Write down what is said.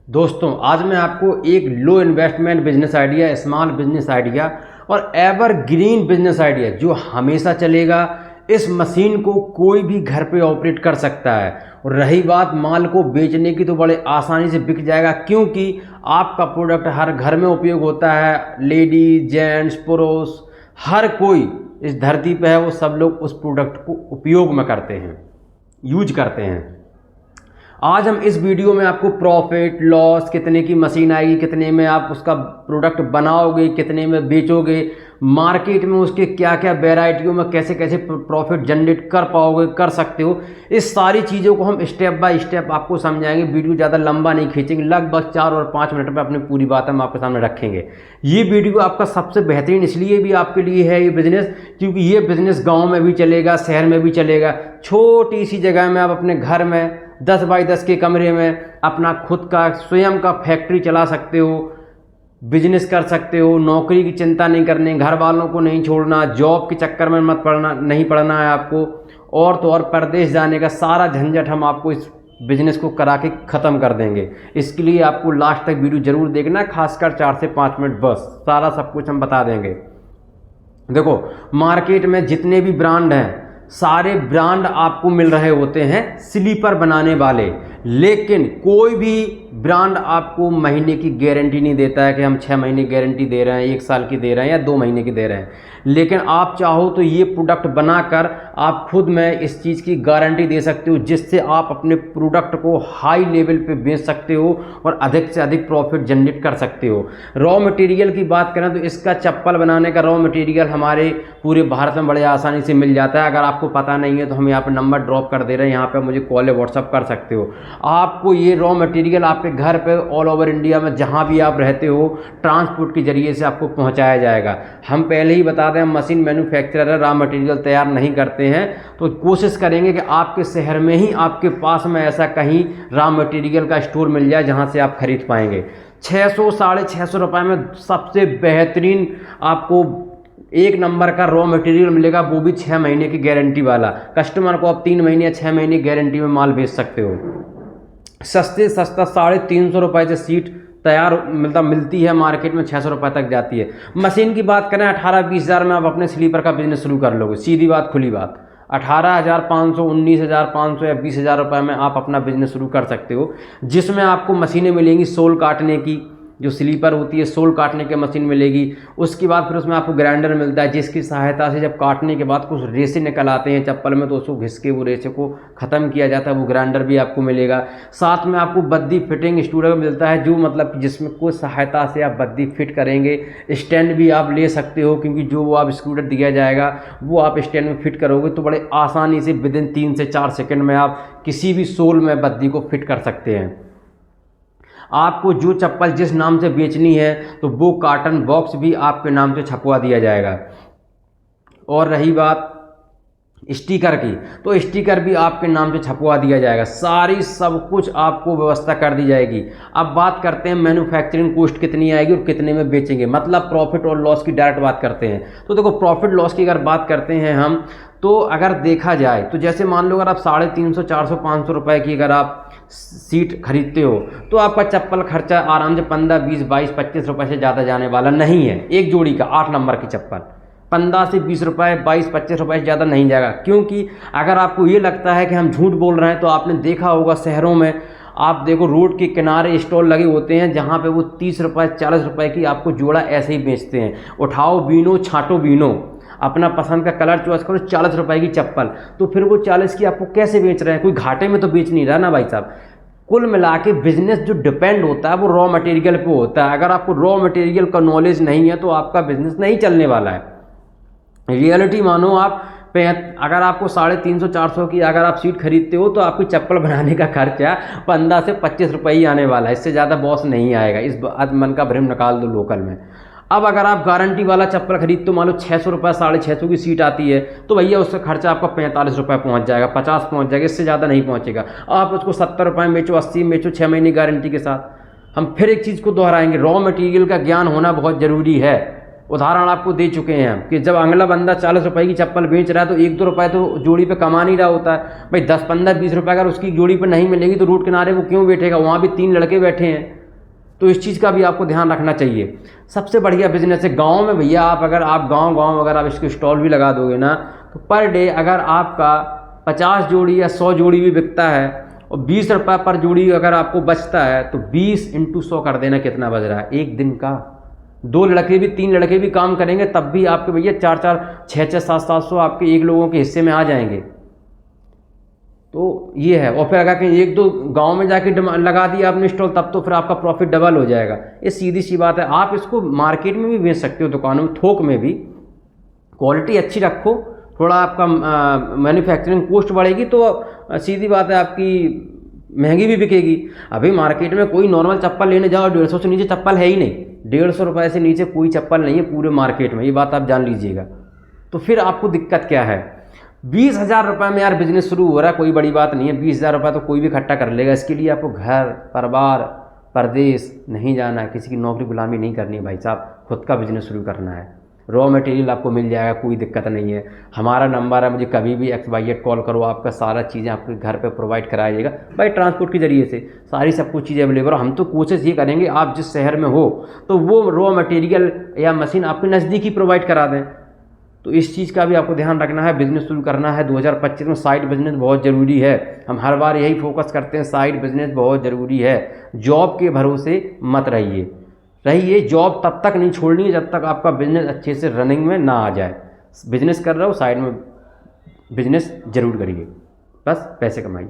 दोस्तों आज मैं आपको एक low investment business idea, small business idea और एवरग्रीन बिजनेस आइडिया जो हमेशा चलेगा। इस मशीन को कोई भी घर पे ऑपरेट कर सकता है। और रही बात माल को बेचने की, तो बड़े आसानी से बिक जाएगा, क्योंकि आपका प्रोडक्ट हर घर में उपयोग होता है। लेडीज, जेंट्स, पुरुष, हर कोई इस धरती पे है, वो सब लोग उस प्रोडक्ट को उपयोग में करते हैं, यूज करते हैं। आज हम इस वीडियो में आपको प्रॉफिट लॉस, कितने की मशीन आएगी, कितने में आप उसका प्रोडक्ट बनाओगे, कितने में बेचोगे, मार्केट में उसके क्या क्या वेराइटियों में कैसे कैसे प्रॉफिट जनरेट कर पाओगे, कर सकते हो, इस सारी चीज़ों को हम स्टेप बाय स्टेप आपको समझाएंगे। वीडियो ज़्यादा लंबा नहीं खींचेंगे, लगभग 4 और 5 मिनट में अपनी पूरी बात हम आपके सामने रखेंगे। ये वीडियो आपका सबसे बेहतरीन इसलिए भी आपके लिए है ये बिज़नेस, क्योंकि ये बिज़नेस गाँव में भी चलेगा, शहर में भी चलेगा। छोटी सी जगह में आप अपने घर में 10 बाई 10 के कमरे में अपना खुद का स्वयं का फैक्ट्री चला सकते हो, बिजनेस कर सकते हो। नौकरी की चिंता नहीं करनी, घर वालों को नहीं छोड़ना, जॉब के चक्कर में मत पड़ना, नहीं पड़ना है आपको। और तो और परदेश जाने का सारा झंझट हम आपको इस बिजनेस को करा के ख़त्म कर देंगे। इसके लिए आपको लास्ट तक वीडियो ज़रूर देखना है, खासकर 4 से 5 मिनट, बस सारा सब कुछ हम बता देंगे। देखो, मार्केट में जितने भी ब्रांड हैं, सारे ब्रांड आपको मिल रहे होते हैं स्लीपर बनाने वाले, लेकिन कोई भी ब्रांड आपको महीने की गारंटी नहीं देता है कि हम 6 महीने गारंटी दे रहे हैं, 1 साल की दे रहे हैं या 2 महीने की दे रहे हैं। लेकिन आप चाहो तो ये प्रोडक्ट बनाकर आप खुद में इस चीज़ की गारंटी दे सकते हो, जिससे आप अपने प्रोडक्ट को हाई लेवल पे बेच सकते हो और अधिक से अधिक प्रॉफिट जनरेट कर सकते हो। रॉ मटेरियल की बात करें तो इसका चप्पल बनाने का रॉ मटेरियल हमारे पूरे भारत में बड़े आसानी से मिल जाता है। अगर आपको पता नहीं है तो हम यहाँ पर नंबर ड्रॉप कर दे रहे हैं, यहाँ पर मुझे कॉल या व्हाट्सअप कर सकते हो। आपको ये रॉ मटेरियल आपके घर पे ऑल ओवर इंडिया में जहाँ भी आप रहते हो ट्रांसपोर्ट के जरिए से आपको पहुँचाया जाएगा। हम पहले ही बता दें, हम मशीन मैन्युफैक्चरर है, रॉ मटेरियल तैयार नहीं करते हैं। तो कोशिश करेंगे कि आपके शहर में ही आपके पास में ऐसा कहीं रॉ मटेरियल का स्टोर मिल जाए जहाँ से आप खरीद पाएंगे। 600 साढ़े 600 रुपये में सबसे बेहतरीन आपको 1 नंबर का रॉ मटेरियल मिलेगा, वो भी 6 महीने की गारंटी वाला। कस्टमर को आप 3 महीने या 6 महीने गारंटी में माल भेज सकते हो। सस्ते सस्ता 350 रुपये से सीट तैयार मिलती है मार्केट में, 600 रुपये तक जाती है। मशीन की बात करें 18-20 हज़ार में आप अपने स्लीपर का बिजनेस शुरू कर लोगे। सीधी बात, खुली बात, 18,500, 19,500 या 20,000 रुपये में आप अपना बिजनेस शुरू कर सकते हो, जिसमें आपको मशीनें मिलेंगी सोल काटने की, जो स्लीपर होती है सोल काटने की मशीन मिलेगी। उसके बाद फिर उसमें आपको ग्राइंडर मिलता है, जिसकी सहायता से जब काटने के बाद कुछ रेसे निकल आते हैं चप्पल में, तो उसको घिस के वो रेसे को ख़त्म किया जाता है, वो ग्राइंडर भी आपको मिलेगा। साथ में आपको बद्दी फिटिंग स्टूडियो मिलता है, जो मतलब कि जिसमें कुछ सहायता से आप बद्दी फिट करेंगे। स्टैंड भी आप ले सकते हो, क्योंकि जो वो आप स्क्रूड्राइवर दिया जाएगा वो आप स्टैंड में फिट करोगे तो बड़े आसानी से विदिन 3 से 4 सेकेंड में आप किसी भी सोल में बद्दी को फिट कर सकते हैं। आपको जो चप्पल जिस नाम से बेचनी है तो वो कार्टन बॉक्स भी आपके नाम से छपवा दिया जाएगा। और रही बात स्टिकर की, तो स्टिकर भी आपके नाम से छपवा दिया जाएगा। सारी सब कुछ आपको व्यवस्था कर दी जाएगी। अब बात करते हैं मैन्युफैक्चरिंग कॉस्ट कितनी आएगी और कितने में बेचेंगे, मतलब प्रॉफिट और लॉस की डायरेक्ट बात करते हैं। तो देखो, प्रॉफिट लॉस की अगर बात करते हैं हम, तो अगर देखा जाए तो जैसे मान लो अगर आप 350, 400, 500 रुपये की अगर आप सीट खरीदते हो, तो आपका चप्पल खर्चा आराम से 15, 20, 22, 25 रुपये से ज़्यादा जाने वाला नहीं है। एक जोड़ी का 8 नंबर की चप्पल 15 से 20 रुपये, 22, 25 रुपये से ज़्यादा नहीं जाएगा। क्योंकि अगर आपको ये लगता है कि हम झूठ बोल रहे हैं, तो आपने देखा होगा शहरों में, आप देखो रोड के किनारे स्टॉल लगे होते हैं जहाँ पे वो 30 रुपये, 40 रुपये की आपको जोड़ा ऐसे ही बेचते हैं। उठाओ बीनो, छाटो बीनो, अपना पसंद का कलर चॉइस करो, 40 रुपये की चप्पल। तो फिर वो 40 की आपको कैसे बेच रहे हैं? कोई घाटे में तो बेच नहीं रहा ना भाई साहब। कुल मिला के बिजनेस जो डिपेंड होता है वो रॉ मटेरियल पे होता है। अगर आपको रॉ मटेरियल का नॉलेज नहीं है तो आपका बिजनेस नहीं चलने वाला है। रियलिटी मानो आप अगर आपको 350, 400 की अगर आप सीट खरीदते हो, तो आपकी चप्पल बनाने का खर्चा 15 से 25 रुपये ही आने वाला है, इससे ज़्यादा बॉस नहीं आएगा। इस बात मन का भ्रम निकाल दो लोकल में। अब अगर आप गारंटी वाला चप्पल खरीदते हो, मान लो 600 रुपये, 650 की सीट आती है, तो भैया उसका खर्चा आपका 45 रुपये पहुँच जाएगा, 50 पहुँच जाएगा, इससे ज़्यादा नहीं पहुँचेगा। आप उसको 70 रुपये में बेचो, 80 में बेचो, 6 महीने गारंटी के साथ। हम फिर एक चीज़ को दोहराएंगे, रॉ मटेरियल का ज्ञान होना बहुत ज़रूरी है। उदाहरण आपको दे चुके हैं हम कि जब अगला बंदा 40 रुपए की चप्पल बेच रहा है तो 1-2 रुपए तो जोड़ी पे कमा नहीं रहा होता है भाई। 10, 15, 20 रुपए अगर उसकी जोड़ी पे नहीं मिलेगी तो रोड किनारे वो क्यों बैठेगा, वहाँ भी 3 लड़के बैठे हैं। तो इस चीज़ का भी आपको ध्यान रखना चाहिए। सबसे बढ़िया बिजनेस है गाँव में भैया, अगर आप गाँव अगर आप इसके स्टॉल भी लगा दोगे ना तो पर डे अगर आपका 50 जोड़ी या 100 जोड़ी भी बिकता है और 20 रुपये पर जोड़ी अगर आपको बचता है तो 20 × 100 कर देना कितना बज रहा है एक दिन का। 2 लड़के भी 3 लड़के भी काम करेंगे तब भी आपके भैया 4-4, 6-6, 700 आपके एक लोगों के हिस्से में आ जाएंगे। तो ये है। और फिर अगर कहीं 1-2 गांव में जाके लगा दिया आपने स्टॉल तब तो फिर आपका प्रॉफिट डबल हो जाएगा। ये सीधी सी बात है। आप इसको मार्केट में भी बेच सकते हो, दुकानों में, थोक में भी। क्वालिटी अच्छी रखो, थोड़ा आपका मैन्युफैक्चरिंग कॉस्ट बढ़ेगी तो सीधी बात है आपकी महंगी भी बिकेगी। अभी मार्केट में कोई नॉर्मल चप्पल लेने जाओ 150 से नीचे चप्पल है ही नहीं। 150 रुपये से नीचे कोई चप्पल नहीं है पूरे मार्केट में, ये बात आप जान लीजिएगा। तो फिर आपको दिक्कत क्या है। 20,000 रुपये में यार बिजनेस शुरू हो रहा है, कोई बड़ी बात नहीं है। 20,000 रुपये तो कोई भी इकट्ठा कर लेगा। इसके लिए आपको घर परिवार परदेश नहीं जाना है, किसी की नौकरी गुलामी नहीं करनी है भाई साहब, खुद का बिजनेस शुरू करना है। रॉ मटेरियल आपको मिल जाएगा, कोई दिक्कत नहीं है। हमारा नंबर है, मुझे कभी भी XYZ कॉल करो, आपका सारा चीज़ें आपके घर पे प्रोवाइड कराया जाएगा बाई ट्रांसपोर्ट के ज़रिए से। सारी सब कुछ चीज़ें अवेलेबल। हम तो कोशिश ये करेंगे आप जिस शहर में हो तो वो रॉ मटेरियल या मशीन आपके नज़दीक ही प्रोवाइड करा दें। तो इस चीज़ का भी आपको ध्यान रखना है। बिज़नेस शुरू करना है 2025 में, साइड बिजनेस बहुत ज़रूरी है। हम हर बार यही फोकस करते हैं, साइड बिजनेस बहुत ज़रूरी है। जॉब के भरोसे मत रहिए। जॉब तब तक नहीं छोड़नी है जब तक आपका बिजनेस अच्छे से रनिंग में ना आ जाए। बिजनेस कर रहे हो, साइड में बिजनेस ज़रूर करिए, बस पैसे कमाइए।